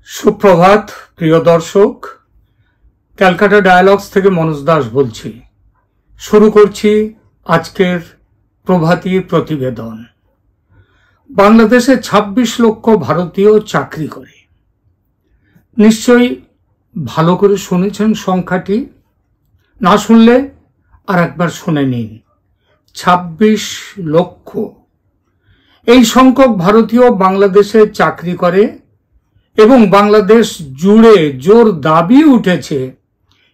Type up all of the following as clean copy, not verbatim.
সুপ্রভাত প্রিয় দর্শক, ক্যালকাটা ডায়ালগস থেকে মনোজ দাস বলছি। শুরু করছি আজকের প্রভাতী প্রতিবেদন। বাংলাদেশে ২৬ লক্ষ ভারতীয় চাকরি করে। নিশ্চয়ই ভালো করে শুনেছেন সংখ্যাটি, না শুনলে আর একবার শুনে নিন। ২৬ লক্ষ। এই সংখ্যক ভারতীয় বাংলাদেশে চাকরি করে এবং বাংলাদেশ জুড়ে জোর দাবি উঠেছে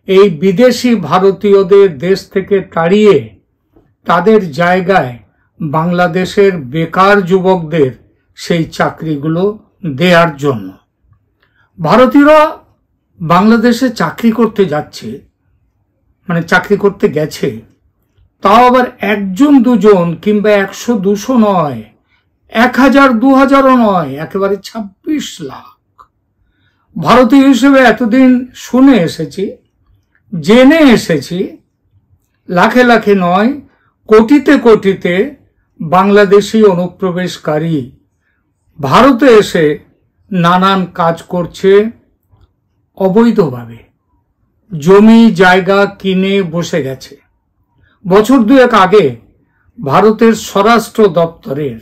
এই বিদেশি ভারতীয়দের দেশ থেকে তাড়িয়ে তাদের জায়গায় বাংলাদেশের বেকার যুবকদের সেই চাকরিগুলো দেওয়ার জন্য। ভারতীয়রা বাংলাদেশে চাকরি করতে যাচ্ছে, মানে চাকরি করতে গেছে, তাও আবার একজন দুজন কিংবা ১০০-২০০ নয়, ১০০০-২০০০ও নয়, একেবারে ২৬ লাখ। ভারতীয় হিসেবে এতদিন শুনে এসেছি, জেনে এসেছি, লাখে লাখে নয়, কোটিতে কোটিতে বাংলাদেশি অনুপ্রবেশকারী ভারতে এসে নানান কাজ করছে অবৈধভাবে, জমি জায়গা কিনে বসে গেছে। বছর দুয়েক আগে ভারতের স্বরাষ্ট্র দপ্তরের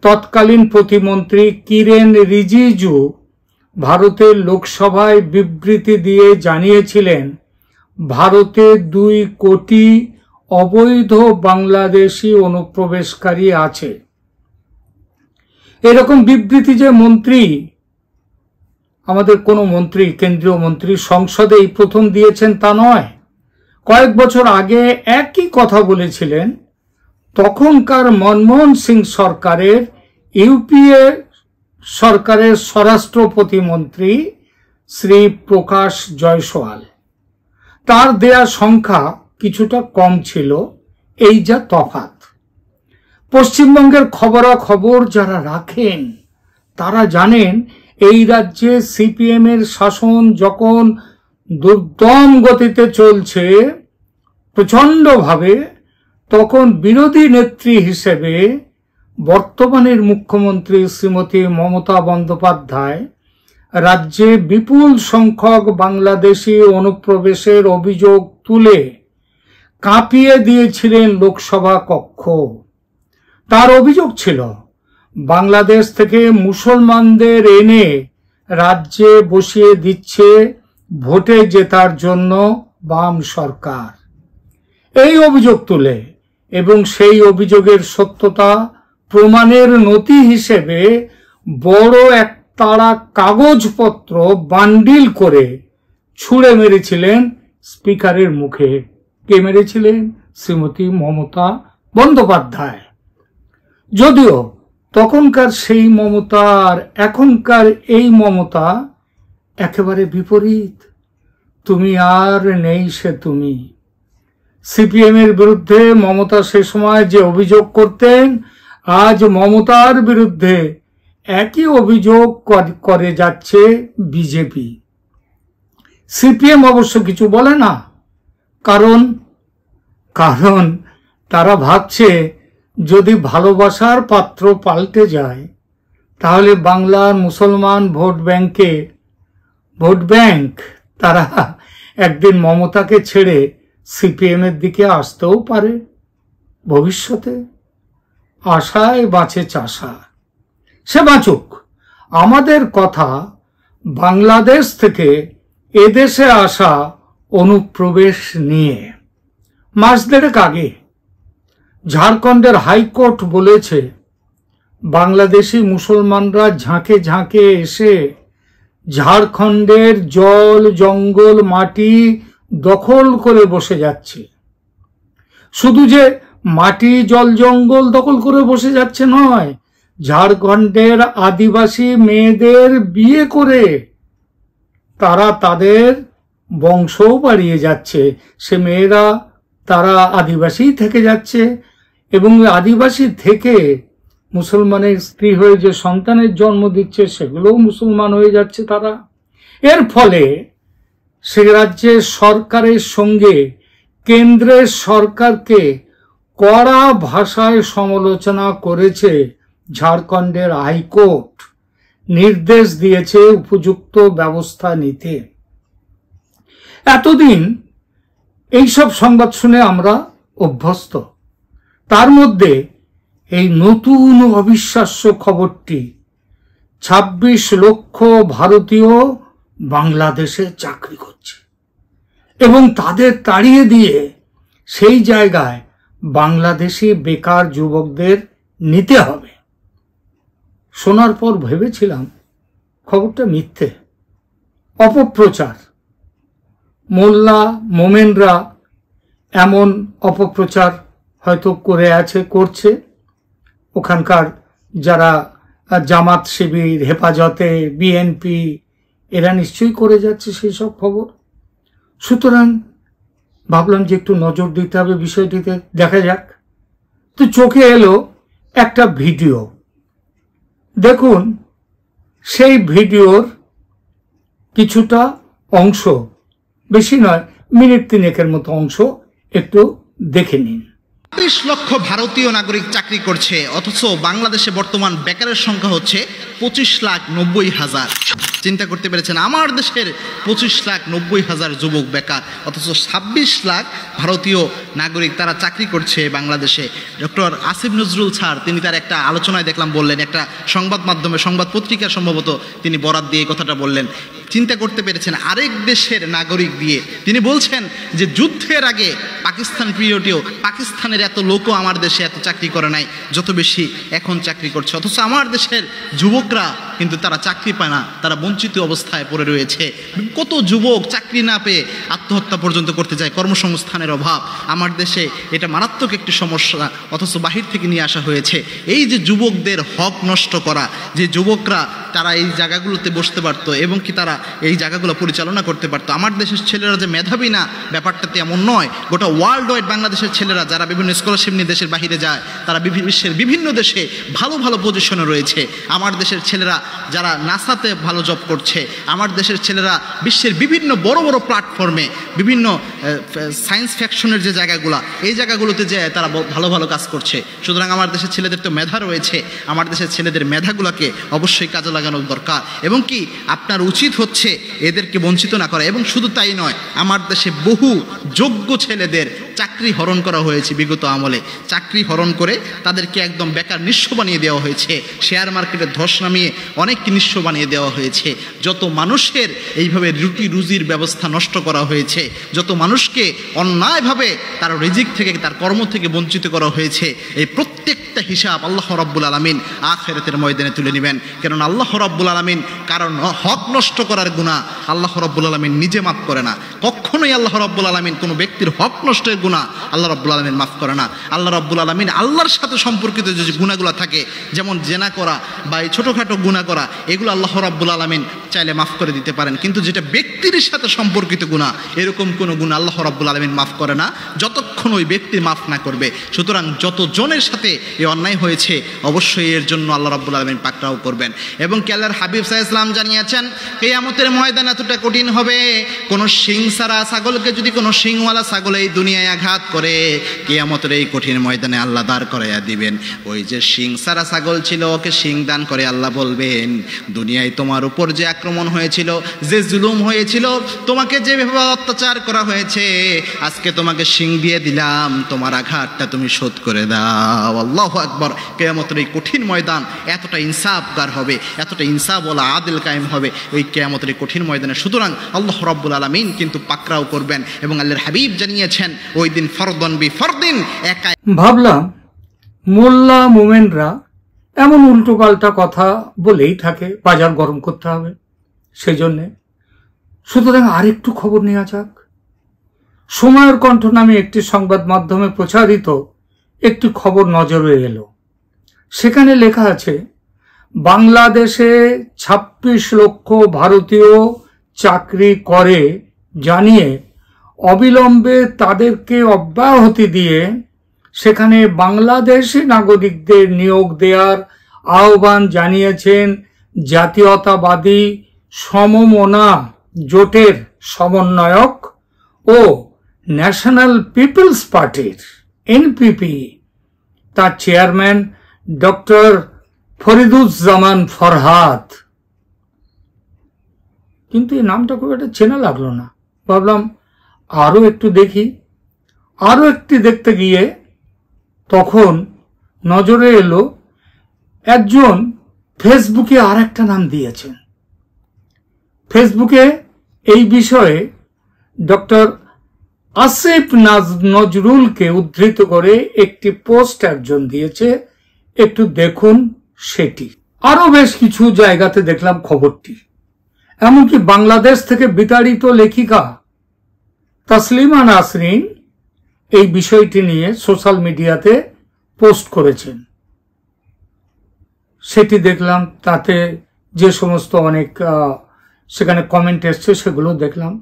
তৎকালীন প্রতিমন্ত্রী কিরেন রিজিজু ভারতের লোকসভায় বিবৃতি দিয়ে জানিয়েছিলেন ভারতে ২ কোটি অবৈধ বাংলাদেশি অনুপ্রবেশকারী আছে। এরকম বিবৃতি যে মন্ত্রী, আমাদের কোনো মন্ত্রী, কেন্দ্রীয় মন্ত্রী সংসদে এই প্রথম দিয়েছেন তা নয়। কয়েক বছর আগে একই কথা বলেছিলেন তখনকার মনমোহন সিং সরকারের ইউপিএ সরকারের স্বরাষ্ট্র প্রতিমন্ত্রী শ্রী প্রকাশ জয়সওয়াল। তার দেয়া সংখ্যা কিছুটা কম ছিল, এই যা তফাৎ। পশ্চিমবঙ্গের খবরাখবর যারা রাখেন তারা জানেন এই রাজ্যে সিপিএম এর শাসন যখন দুর্দম গতিতে চলছে প্রচণ্ডভাবে, তখন বিরোধী নেত্রী হিসেবে বর্তমানের মুখ্যমন্ত্রী শ্রীমতী মমতা বন্দ্যোপাধ্যায় রাজ্যে বিপুল সংখ্যক বাংলাদেশি অনুপ্রবেশের অভিযোগ তুলে কাঁপিয়ে দিয়েছিলেন লোকসভা কক্ষ। তার অভিযোগ ছিল বাংলাদেশ থেকে মুসলমানদের এনে রাজ্যে বসিয়ে দিচ্ছে ভোটে জেতার জন্য বাম সরকার। এই অভিযোগ তুলে এবং সেই অভিযোগের সত্যতা প্রমাণের নথি হিসেবে বড় এক তাড়া কাগজপত্র বান্ডিল করে ছুঁড়ে মেরেছিলেন স্পিকারের মুখে। কে মেরেছিলেন? শ্রীমতী মমতা বন্দ্যোপাধ্যায়। যদিও তখনকার সেই মমতা আর এখনকার এই মমতা একেবারে বিপরীত। তুমি আর নেই সে তুমি। সিপিএম এর বিরুদ্ধে মমতা সে সময় যে অভিযোগ করতেন, আজ মমতার বিরুদ্ধে একই অভিযোগ করে যাচ্ছে বিজেপি। সিপিএম অবশ্য কিছু বলে না, কারণ তারা ভাবছে যদি ভালোবাসার পাত্র পাল্টে যায় তাহলে বাংলার মুসলমান ভোট ব্যাংক তারা একদিন মমতাকে ছেড়ে সিপিএম এর দিকে আসতেও পারে ভবিষ্যতে। আশায় বাঁচে চাষা। সে বাঁচুক। আমাদের কথা বাংলাদেশ থেকে এদেশে আসা অনুপ্রবেশ নিয়ে। মাস দেড়েক আগে ঝাড়খণ্ডের হাইকোর্ট বলেছে বাংলাদেশি মুসলমানরা ঝাঁকে ঝাঁকে এসে ঝাড়খণ্ডের জল জঙ্গল মাটি দখল করে বসে যাচ্ছে। শুধু যে মাটি জল জঙ্গল দখল করে বসে যাচ্ছে নয়, ঝাড়খণ্ডের আদিবাসী মেয়েদের বিয়ে করে তারা তাদের বংশও বাড়িয়ে যাচ্ছে। সে মেয়েরা তারা আদিবাসী থেকে যাচ্ছে এবং আদিবাসী থেকে মুসলমানের স্ত্রী হয়ে যে সন্তানের জন্ম দিচ্ছে সেগুলোও মুসলমান হয়ে যাচ্ছে তারা। এর ফলে সে রাজ্যের সরকারের সঙ্গে কেন্দ্রের সরকারকে কড়া ভাষায় সমালোচনা করেছে ঝাড়খণ্ডের হাইকোর্ট। নির্দেশ দিয়েছে উপযুক্ত ব্যবস্থা নিতে। এতদিন এইসব সংবাদ শুনে আমরা অভ্যস্ত। তার মধ্যে এই নতুন অবিশ্বাস্য খবরটি ২৬ লক্ষ ভারতীয় বাংলাদেশে চাকরি করছে এবং তাদের তাড়িয়ে দিয়ে সেই জায়গায় বাংলাদেশি বেকার যুবকদের নিতে হবে। শোনার পর ভেবেছিলাম খবরটা মিথ্যে, অপপ্রচার। মোল্লা মোমেনরা এমন অপপ্রচার হয়তো করছে। ওখানকার যারা জামাত শিবির, হেফাজতে, বিএনপি, এরা নিশ্চয়ই করে যাচ্ছে সেই সব খবর। সুতরাং ভাবলাম যে একটু নজর দিতে হবে বিষয়টিতে, দেখা যাক। তো চোখে এলো একটা ভিডিও। দেখুন, সেই ভিডিওর কিছুটা অংশ, বেশি নয়, মিনিট ৩ মতো অংশ একটু দেখে নিন। ২৬ লক্ষ ভারতীয় নাগরিক চাকরি করছে, অথচ বাংলাদেশে বর্তমান বেকারের সংখ্যা হচ্ছে ২৫,৯০,০০০। চিন্তা করতে পেরেছেন, আমার দেশের ২৫,৯০,০০০ যুবক বেকার, অথচ ২৬ লাখ ভারতীয় নাগরিক তারা চাকরি করছে বাংলাদেশে। ডক্টর আসিফ নজরুল স্যার তিনি তার একটা আলোচনায় দেখলাম বললেন, একটা সংবাদ মাধ্যমে, সংবাদ পত্রিকা সম্ভবত তিনি বরাত দিয়ে কথাটা বললেন। চিন্তা করতে পেরেছেন, আরেক দেশের নাগরিক দিয়ে তিনি বলছেন যে যুদ্ধের আগে পাকিস্তান পিরিয়ডেও পাকিস্তানের এত লোকও আমার দেশে এত চাকরি করে নাই যত বেশি এখন চাকরি করছে। অথচ আমার দেশের যুবকরা কিন্তু তারা চাকরি পায় না, তারা বঞ্চিত অবস্থায় পড়ে রয়েছে। কত যুবক চাকরি না পেয়ে আত্মহত্যা পর্যন্ত করতে যায়, কর্মসংস্থানের অভাব। আমার দেশে এটা মারাত্মক একটি সমস্যা, অথচ বাহির থেকে নিয়ে আসা হয়েছে। এই যে যুবকদের হক নষ্ট করা, যে যুবকরা তারা এই জায়গাগুলোতে বসতে পারতো এবং কি তারা এই জায়গাগুলো পরিচালনা করতে পারতো। আমার দেশের ছেলেরা যে মেধাবী না, ব্যাপারটাতে এমন নয়। গোটা ওয়ার্ল্ড ওয়াইড বাংলাদেশের ছেলেরা যারা বিভিন্ন স্কলারশিপ নিয়ে দেশের বাহিরে যায়, তারা বিশ্বের বিভিন্ন দেশে ভালো ভালো পজিশনে রয়েছে। আমার দেশের ছেলেরা যারা নাসাতে ভালো জব করছে, আমার দেশের ছেলেরা বিশ্বের বিভিন্ন বড় বড় প্ল্যাটফর্মে, বিভিন্ন সায়েন্স ফ্যাকশনের যে জায়গাগুলো, এই জায়গাগুলোতে যে তারা ভালো ভালো কাজ করছে। সুতরাং আমার দেশের ছেলেদের তো মেধা রয়েছে, আমার দেশের ছেলেদের মেধাগুলোকে অবশ্যই কাজে লাগানোর দরকার এবং কি আপনার উচিত হচ্ছে এদেরকে বঞ্চিত না করা। এবং শুধু তাই নয়, আমার দেশে বহু যোগ্য ছেলেদের চাকরি হরণ করা হয়েছে বিগত আমলে। চাকরি হরণ করে তাদেরকে একদম বেকার নিঃস্ব বানিয়ে দেওয়া হয়েছে। শেয়ার মার্কেটে ধস নামিয়ে অনেককে নিঃস্ব বানিয়ে দেওয়া হয়েছে। যত মানুষের এইভাবে রুটি রুজির ব্যবস্থা নষ্ট করা হয়েছে, যত মানুষকে অন্যায়ভাবে তার রিজিক থেকে, তার কর্ম থেকে বঞ্চিত করা হয়েছে, এই প্রত্যেকটা হিসাব আল্লাহ রাব্বুল আলামিন আখিরাতের ময়দানে তুলে নেবেন। কারণ আল্লাহ রাব্বুল আলামিন কারণ হক নষ্ট করার গুনাহ আল্লাহ রাব্বুল আলামিন নিজে মাফ করে না। কখনোই আল্লাহ রাব্বুল আলামিন কোনো ব্যক্তির হক নষ্টের গুনাহ আল্লাহ রাব্বুল আলামিন মাফ করে না। আল্লাহ রাব্বুল আলামিন আল্লাহর সাথে সম্পর্কিত যে গুনাহগুলো থাকে, যেমন জেনা করা বা এই ছোটোখাটো গুনাহ করা, এগুলো আল্লাহ রাব্বুল আলামিন চাইলে মাফ করে দিতে পারেন। কিন্তু যেটা ব্যক্তির সাথে সম্পর্কিত গুনাহ, এরকম কোনো গুনাহ আল্লাহ রাব্বুল আলামিন মাফ করে না যতক্ষণ ওই ব্যক্তি মাফ না করবে। সুতরাং যত জনের সাথে এই অন্যায় হয়েছে, অবশ্যই এর জন্য আল্লাহ রাব্বুল আলামিন পাকড়াও করবেন। এবং আল্লাহর হাবিব সাল্লাল্লাহু আলাইহি ওয়াসাল্লাম জানিয়েছেন, কিয়ামতের ময়দান এতটা কঠিন হবে, কোন শিং ছাড়া ছাগলকে যদি কোনো শিংওয়ালা ছাগল এই দুনিয়ায় আঘাত করে, কিয়ামতের এই কঠিন ময়দানে আল্লাহ দাঁড় করাইয়া দিবেন। ওই যে শিং ছাড়া ছাগল ছিল, ওকে শিং দান করে আল্লাহ বলবেন, দুনিয়ায় তোমার উপর যে আক্রমণ হয়েছিল, যে জুলুম হয়েছিল, তোমাকে যেভাবে অত্যাচার করা হয়েছে, আজকে তোমাকে শিং দিয়ে দিলাম, তোমার আঘাতটা তুমি শোধ করে দাও। আল্লাহু আকবার। কিয়ামতের এই কঠিন ময়দান এতটা ইনসাফগার হবে, এতটা ইনসাফ ওয়ালা আদিল কায়েম হবে ওই কিয়ামতের কঠিন ময়দানে। সুতরাং আল্লাহ রাব্বুল আলামিন কিন্তু পাকড়াও করবেন এবং আল্লাহর হাবিব জানিয়েছেন ওই দিন ফরদন বি ফরদিন। একা ভাবলাম মোল্লা মোমেনরা এমন উল্টো পাল্টা কথা বলেই থাকে, বাজার গরম করতে হবে সেই জন্যে। সুতরাং আরেকটু খবর নেওয়া যাক। সময়ের কণ্ঠ নামে একটি সংবাদ মাধ্যমে প্রচারিত একটি খবর নজরে এলো। সেখানে লেখা আছে, বাংলাদেশে ২৬ লক্ষ ভারতীয় চাকরি করে জানিয়ে অবিলম্বে তাদেরকে অব্যাহতি দিয়ে সেখানে বাংলাদেশি নাগরিকদের নিয়োগ দেওয়ার আহ্বান জানিয়েছেন জাতীয়তাবাদী সমমনা জোটের সমন্বয়ক ও ন্যাশনাল পিপলস পার্টির এনপিপি তার চেয়ারম্যান ডক্টর ফরিদুজ্জামান ফরহাদ। কিন্তু এই নামটা খুব একটা চেনা লাগলো না। ভাবলাম আরো একটু দেখি। আরো একটি দেখতে গিয়ে তখন নজরে এলো একজন ফেসবুকে আর একটা নাম দিয়েছেন। ফেসবুকে এই বিষয়ে ডক্টর আসিফ নজরুলকে উদ্ধৃত করে একটি পোস্ট একজন দিয়েছে, একটু দেখুন সেটি। আরো বেশ কিছু জায়গাতে দেখলাম খবরটি। এমনকি বাংলাদেশ থেকে বিতাড়িত লেখিকা তাসলিমা নাসরিন এই বিষয়টি নিয়ে সোশ্যাল মিডিয়াতে পোস্ট করেছেন, সেটি দেখলাম। তাতে যে সমস্ত অনেক সেখানে কমেন্ট এসছে সেগুলো দেখলাম।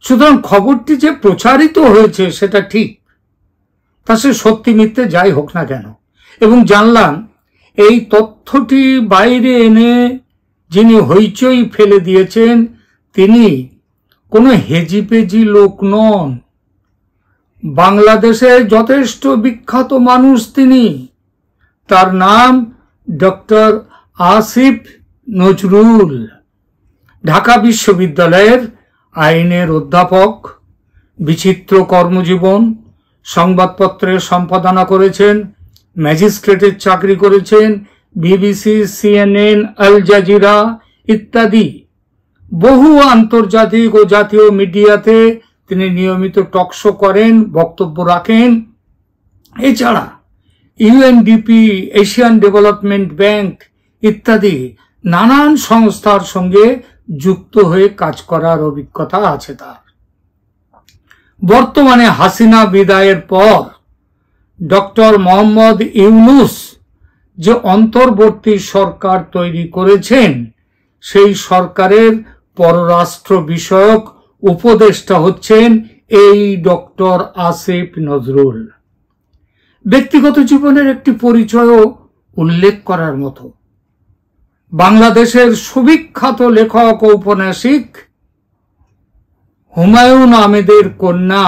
সুতরাং খবরটি যে প্রচারিত হয়েছে সেটা ঠিক, তা সে সত্যি মিথ্যে যাই হোক না কেন। এবং জানলাম এই তথ্যটি বাইরে এনে যিনি হইচই ফেলে দিয়েছেন তিনি কোনো হেজিপেজি লোক নন, বাংলাদেশের যথেষ্ট বিখ্যাত মানুষ তিনি। তার নাম ডক্টর আসিফ নজরুল, ঢাকা বিশ্ববিদ্যালয়ের আইনের অধ্যাপক, বিচিত্র কর্মজীবন, সংবাদপত্রের সম্পাদনা করেছেন, ম্যাজিস্ট্রেটের চাকরি করেছেন, বিবিসি, সিএনএন, আল জাজিরা ইত্যাদি বহু আন্তর্জাতিক ও জাতীয় মিডিয়াতে তিনি নিয়মিত টকশো করেন, বক্তব্য রাখেন। এছাড়া ইউএনডিপি, এশিয়ান ডেভেলপমেন্ট ব্যাংক ইত্যাদি নানান সংস্থার সঙ্গে যুক্ত হয়ে কাজ করার অভিজ্ঞতা আছে তার। বর্তমানে হাসিনা বিদায়ের পর ডক্টর মোহাম্মদ ইউনূস যে অন্তর্বর্তী সরকার তৈরি করেছেন সেই সরকারের পররাষ্ট্র বিষয়ক উপদেষ্টা হচ্ছেন এই ডক্টর আসিফ নজরুল। ব্যক্তিগত জীবনের একটি পরিচয়ও উল্লেখ করার মতো। বাংলাদেশের সুবিখ্যাত লেখক ও ঔপন্যাসিক হুমায়ুন আহমেদের কন্যা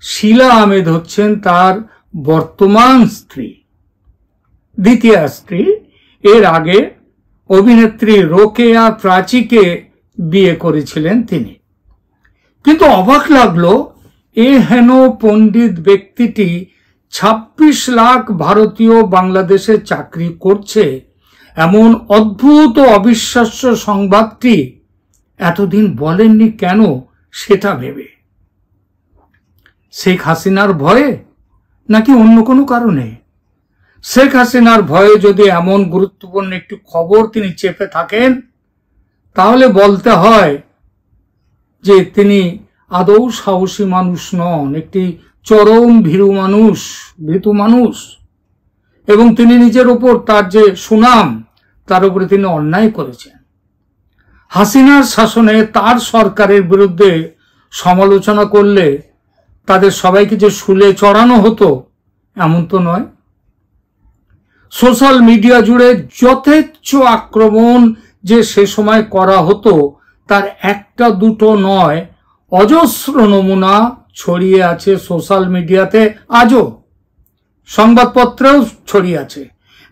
শিলা আহমেদ হচ্ছেন তার বর্তমান স্ত্রী, দ্বিতীয় স্ত্রী। এর আগে অভিনেত্রী রোকেয়া প্রাচীকে বিয়ে করেছিলেন তিনি। কিন্তু অবাক লাগলো এ হেন পণ্ডিত ব্যক্তিটি ২৬ লাখ ভারতীয় বাংলাদেশে চাকরি করছে এমন অদ্ভুত ও অবিশ্বাস্য সংবাদটি এতদিন বলেননি কেন সেটা ভেবে। শেখ হাসিনার ভয়ে নাকি অন্য কোনো কারণে? শেখ হাসিনার ভয়ে যদি এমন গুরুত্বপূর্ণ একটি খবর তিনি চেপে থাকেন তাহলে বলতে হয় যে তিনি আদৌ সাহসী মানুষ নন, একটি চরম ভীতু মানুষ। এবং তিনি নিজের উপর তার যে সুনাম তার উপরে তিনি অন্যায় করেছেন। হাসিনার শাসনে তার সরকারের বিরুদ্ধে সমালোচনা করলে তাদের সবাইকে যে শুলে চড়ানো হতো এমন তো নয়। সোশ্যাল মিডিয়া জুড়ে যথেচ্ছ আক্রমণ যে সে সময় করা হতো তার একটা দুটো নয়, অজস্র নমুনা ছড়িয়ে আছে সোশ্যাল মিডিয়াতে, আজও সংবাদপত্রেও ছড়িয়ে আছে।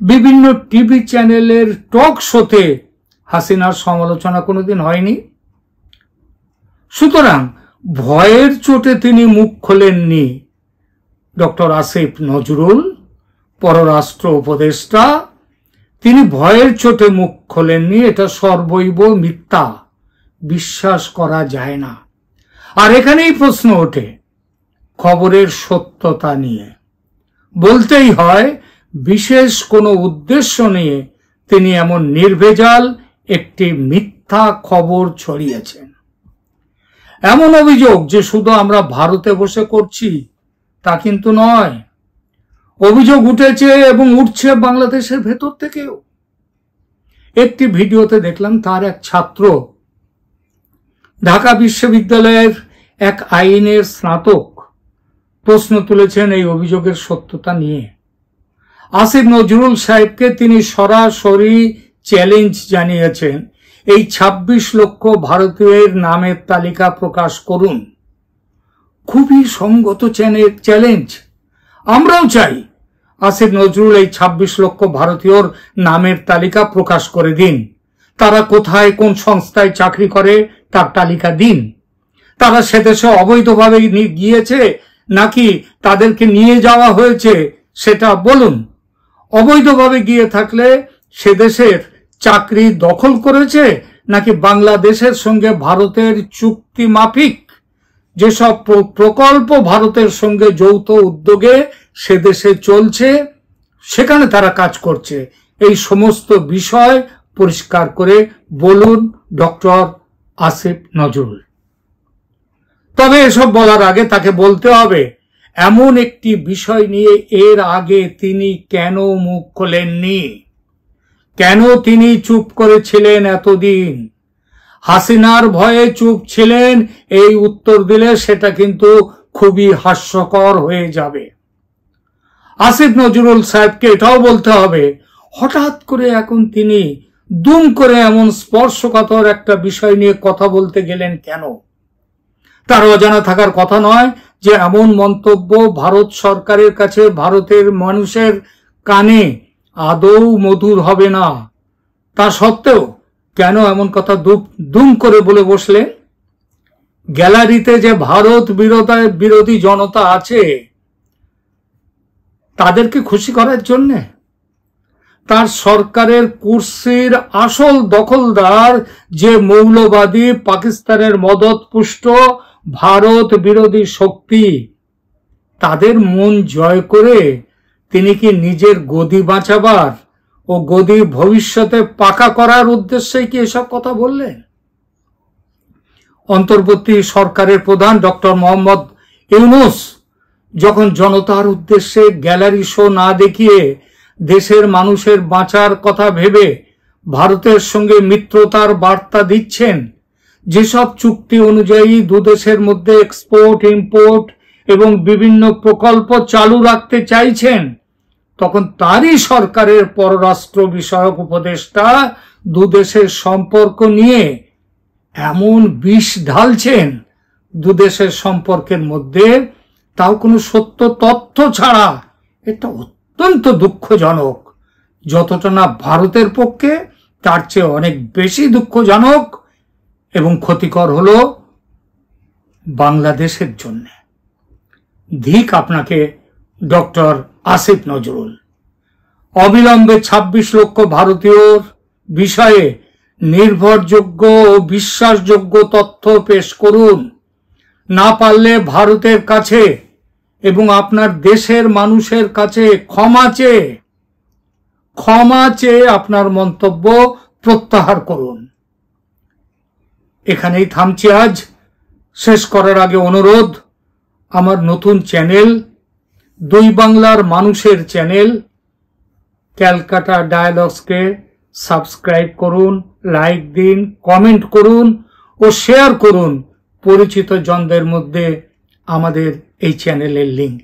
বিভিন্ন টিভি চ্যানেলের টক শোতে হাসিনার সমালোচনা কোনোদিন হয়নি। সুতরাং ভয়ের চোটে তিনি মুখ খোলেননি। ডক্টর আসিফ নজরুল পররাষ্ট্র উপদেষ্টা, তিনি ভয়ের চোটে মুখ খোলেননি, এটা সর্বৈব মিথ্যা, বিশ্বাস করা যায় না। আর এখানেই প্রশ্ন ওঠে খবরের সত্যতা নিয়ে। বলতেই হয় বিশেষ কোনো উদ্দেশ্য নিয়ে তিনি এমন নির্ভেজাল একটি মিথ্যা খবর ছড়িয়েছেন। এমন অভিযোগ যে শুধু আমরা ভারতে বসে করছি তা কিন্তু নয়, অভিযোগ উঠেছে এবং উঠছে বাংলাদেশের ভেতর থেকেও। একটি ভিডিওতে দেখলাম তার এক ছাত্র, ঢাকা বিশ্ববিদ্যালয়ের এক আইনের স্নাতক, প্রশ্ন তুলেছেন এই অভিযোগের সত্যতা নিয়ে। আসিফ নজরুল সাহেবকে তিনি সরাসরি চ্যালেঞ্জ জানিয়েছেন, এই ২৬ লক্ষ ভারতীয়ের নামের তালিকা প্রকাশ করুন। খুবই সঙ্গত চ্যালেঞ্জ। আমরাও চাই আসিফ নজরুল এই ২৬ লক্ষ ভারতীয়র নামের তালিকা প্রকাশ করে দিন, তারা কোথায় কোন সংস্থায় চাকরি করে তার তালিকা দিন। তারা সেদেশে অবৈধভাবে গিয়েছে নাকি তাদেরকে নিয়ে যাওয়া হয়েছে সেটা বলুন। অবৈধভাবে গিয়ে থাকলে সেদেশের চাকরি দখল করেছে নাকি বাংলাদেশের সঙ্গে ভারতের চুক্তি মাফিক যেসব প্রকল্প ভারতের সঙ্গে যৌথ উদ্যোগে সেদেশে চলছে সেখানে তারা কাজ করছে, এই সমস্ত বিষয় পরিষ্কার করে বলুন ডক্টর আসিফ নজরুল। তবে এসব বলার আগে তাকে বলতে হবে এমন একটি বিষয় নিয়ে এর আগে তিনি কেন মুখ খোলেননি, কেন তিনি চুপ করেছিলেন এতদিন। হাসিনার ভয়ে চুপ ছিলেন, এই উত্তর দিলে সেটা কিন্তু খুবই হাস্যকর হয়ে যাবে। আসিফ নজরুল সাহেবকে এটাও বলতে হবে হঠাৎ করে এখন তিনি দুম করে এমন স্পর্শকাতর একটা বিষয় নিয়ে কথা বলতে গেলেন কেন। তার অজানা থাকার কথা নয় যে এমন মন্তব্য ভারত সরকারের কাছে ভারতের মানুষের কানে আদৌ মধুর হবে না। তা সত্ত্বেও কেন এমন কথা দুম করে বলে বসলেন? গ্যালারিতে যে ভারত বিরোধী জনতা আছে তাদেরকে খুশি করার জন্যে? তার সরকারের কুর্সির আসল দখলদার যে মৌলবাদী পাকিস্তানের মদতপুষ্ট ভারত বিরোধী শক্তি, তাদের মন জয় করে তিনি কি নিজের গদি বাঁচাবার ও গদি ভবিষ্যতে পাকা করার উদ্দেশ্যে কি এসব কথা বললেন? অন্তর্বর্তী সরকারের প্রধান ডক্টর মোহাম্মদ ইউনূস যখন জনতার উদ্দেশ্যে গ্যালারি শো না দেখিয়ে দেশের মানুষের বাঁচার কথা ভেবে ভারতের সঙ্গে মিত্রতার বার্তা দিচ্ছেন, যেসব চুক্তি অনুযায়ী দুদেশের মধ্যে এক্সপোর্ট ইম্পোর্ট এবং বিভিন্ন প্রকল্প চালু রাখতে চাইছেন, তখন তারই সরকারের পররাষ্ট্র বিষয়ক উপদেষ্টা দুদেশের সম্পর্ক নিয়ে এমন বিষ ঢালছেন দুদেশের সম্পর্কের মধ্যে, তাও কোনো সত্য তথ্য ছাড়া। এটা অত্যন্ত দুঃখজনক। যতটা না ভারতের পক্ষে তার চেয়ে অনেক বেশি দুঃখজনক এবং ক্ষতিকর হলো বাংলাদেশের জন্য। ধিক আপনাকে ডক্টর আসিফ নজরুল। অবিলম্বে ২৬ লক্ষ ভারতীয়র বিষয়ে নির্ভরযোগ্য ও বিশ্বাসযোগ্য তথ্য পেশ করুন। না পারলে ভারতের কাছে এবং আপনার দেশের মানুষের কাছে ক্ষমা চেয়ে আপনার মন্তব্য প্রত্যাহার করুন। এখানেই থামছি আজ। শেষ করার আগে অনুরোধ, আমার নতুন চ্যানেল দুই বাংলার মানুষের চ্যানেল ক্যালকাটা ডায়ালগসকে সাবস্ক্রাইব করুন, লাইক দিন, কমেন্ট করুন ও শেয়ার করুন পরিচিত জনদের মধ্যে আমাদের এই চ্যানেলের লিংক।